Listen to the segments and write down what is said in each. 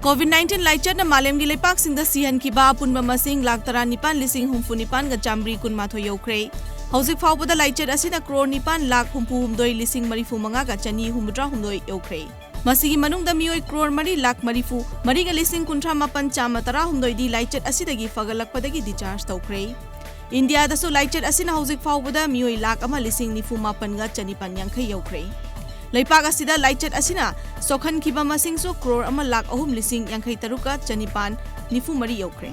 COVID-19 laichana malemgi leipaksinda sihankiba apunba masing lakh 19,069,318 yaukhre. Hauzik faubada laichat asina crore 9,69,335,200 yaukhre. Masigi manungda mioi crore 4,40,000 4,38,913 di laichat asidagi fagalakpadagi discharge taukhre. India dasu laichat asina hauzik faubada mioi lakh 1,98,950 yaukhre. Leipak asida laichat asina sokhan kiba masing so crore 1,83,953 yaukhre.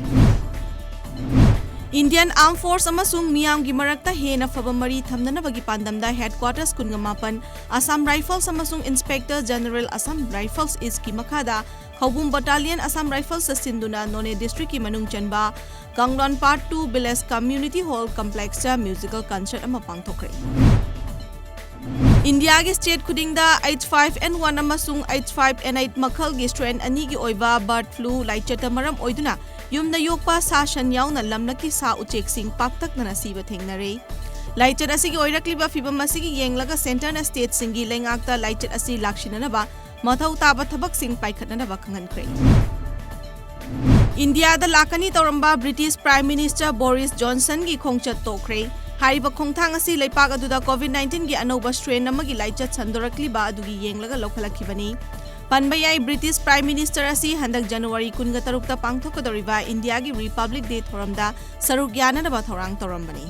Indian Armed Force amasung miyam gi marakta hena fabamari thamnanabagi pandamda headquarters kunngamapan Assam Rifles amasung Inspector General Assam Rifles is ki makada Khawbum Battalion Assam Rifles sinduna None District ki manung chanba Ganglon Part 2 Biles Community Hall Complex cha musical concert ama pangthokre. India gi state kudingda H5N1 amasung H5N8 makhal gi strain ani gi oiba bird flu laichata maram oiduna yumna yokpa sa shan yauna lamnaki sa uchek sing paktak na nasiba thengnare. Laichat asigi oirakliba fibam asigi yenglaga center na state singi lengakta laichat asi lakshinanaba mathau taba thabak sing paikhatnanaba khangankhre. India da lakani toramba British Prime Minister Boris Johnson gi khongchat tokre. Hariba khongthang asi leipak aduda COVID-19 gi anoba strain amagi laichat sandorakliba adugi yenglaga lokhalakibani. Panbayai British Prime Minister asi handak January 13 ta pangthokadoriba India gi Republic Day thoramda saruk yananaba thorang torambani.